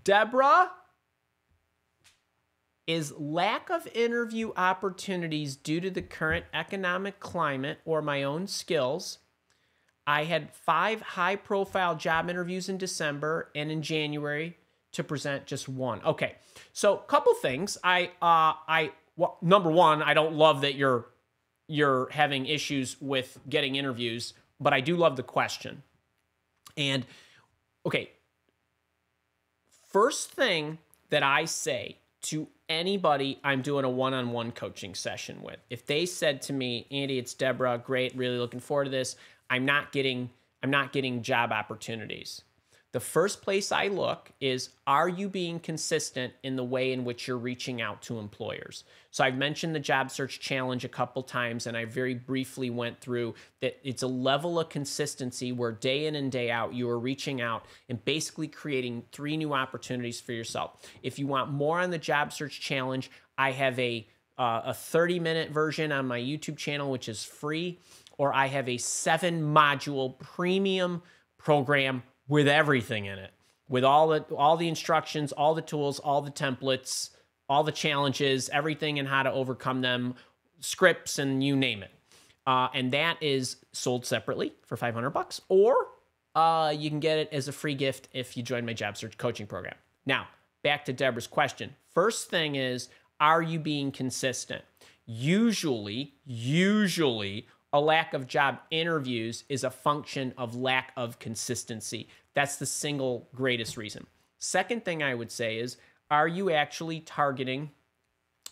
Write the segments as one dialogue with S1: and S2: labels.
S1: Deborah, is lack of interview opportunities due to the current economic climate or my own skills? I had 5 high-profile job interviews in December and in January to present just one. Okay, so a couple things. Well, number one, I don't love that you're having issues with getting interviews, but I do love the question. And okay, first thing that I say to anybody I'm doing a one-on-one coaching session with, if they said to me, Andy, it's Deborah, great, really looking forward to this, I'm not getting job opportunities. The first place I look is, are you being consistent in the way in which you're reaching out to employers? So I've mentioned the job search challenge a couple times, and I very briefly went through that it's a level of consistency where day in and day out, you are reaching out and basically creating 3 new opportunities for yourself. If you want more on the job search challenge, I have a 30-minute version on my YouTube channel, which is free, or I have a 7-module premium program with everything in it, with all the instructions, all the tools, all the templates, all the challenges, everything and how to overcome them, scripts, and you name it. And that is sold separately for $500, or you can get it as a free gift if you join my job search coaching program. Now, back to Deborah's question. First thing is, are you being consistent? Usually, a lack of job interviews is a function of lack of consistency. That's the single greatest reason. Second thing I would say is, are you actually targeting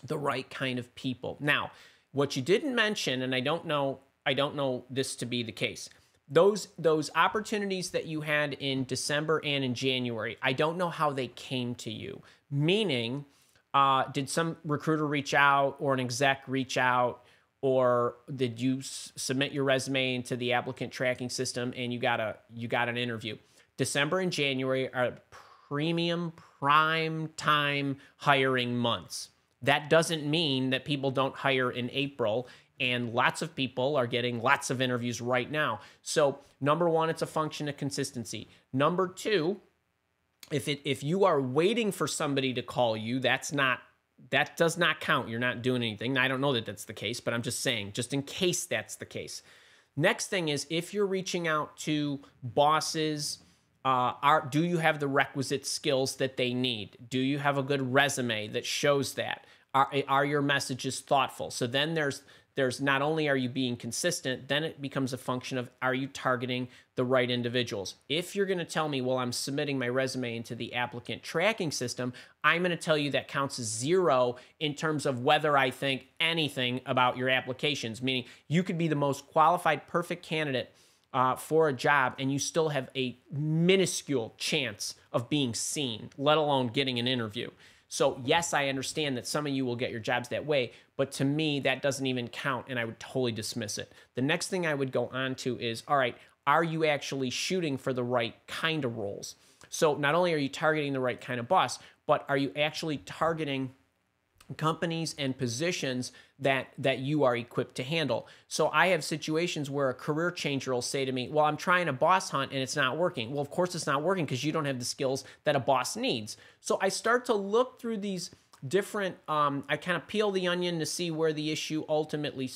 S1: the right kind of people? Now, what you didn't mention, and I don't know this to be the case, those opportunities that you had in December and in January, I don't know how they came to you. Meaning, did some recruiter reach out or an exec reach out? Or did you submit your resume into the applicant tracking system and you got an interview? December and January are premium prime time hiring months. That doesn't mean that people don't hire in April, and lots of people are getting lots of interviews right now. So number one, it's a function of consistency. Number two, if you are waiting for somebody to call you, that does not count. You're not doing anything. Now, I don't know that that's the case, but I'm just saying, just in case that's the case. Next thing is, if you're reaching out to bosses, do you have the requisite skills that they need? Do you have a good resume that shows that? Are your messages thoughtful? So then there's not only are you being consistent, then it becomes a function of, are you targeting the right individuals? If you're going to tell me, well, I'm submitting my resume into the applicant tracking system, I'm going to tell you that counts as 0 in terms of whether I think anything about your applications, meaning you could be the most qualified, perfect candidate for a job, and you still have a minuscule chance of being seen, let alone getting an interview. So yes, I understand that some of you will get your jobs that way, but to me, that doesn't even count, and I would totally dismiss it. The next thing I would go on to is, all right, are you actually shooting for the right kind of roles? So not only are you targeting the right kind of boss, but are you actually targeting companies and positions that you are equipped to handle? So I have situations where a career changer will say to me, well, I'm trying a boss hunt and it's not working. Well, of course it's not working because you don't have the skills that a boss needs. So I start to look through these different, I kind of peel the onion to see where the issue ultimately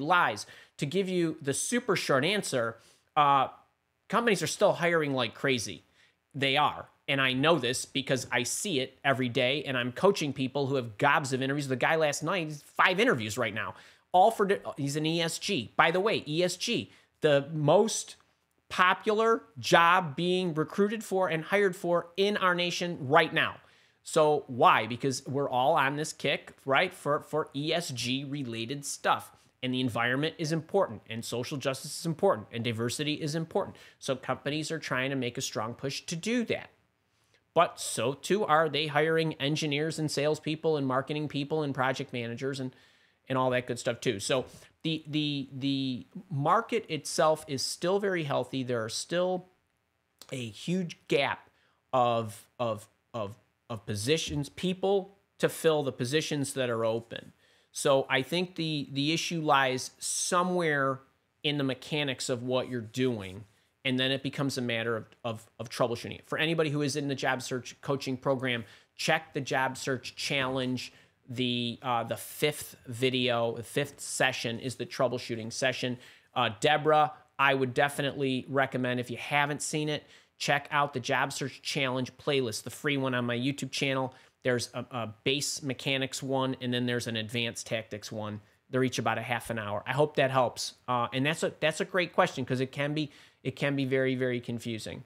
S1: lies. To give you the super short answer, companies are still hiring like crazy. They are. And I know this because I see it every day, and I'm coaching people who have gobs of interviews. The guy last night, he's 5 interviews right now, he's an ESG. By the way, ESG, the most popular job being recruited for and hired for in our nation right now. So why? Because we're all on this kick, right, for ESG related stuff. And the environment is important, and social justice is important, and diversity is important. So companies are trying to make a strong push to do that. But so too are they hiring engineers and salespeople and marketing people and project managers and all that good stuff too. So the market itself is still very healthy. There are still a huge gap of positions, people to fill the positions that are open. So I think the issue lies somewhere in the mechanics of what you're doing. and then it becomes a matter of troubleshooting it. For anybody who is in the job search coaching program, check the job search challenge. The fifth video, the fifth session is the troubleshooting session. Deborah, I would definitely recommend, if you haven't seen it, check out the job search challenge playlist, the free one on my YouTube channel. There's a base mechanics one, and then there's an advanced tactics one. They're each about a half an hour. I hope that helps. And that's a great question, because it can be very, very confusing.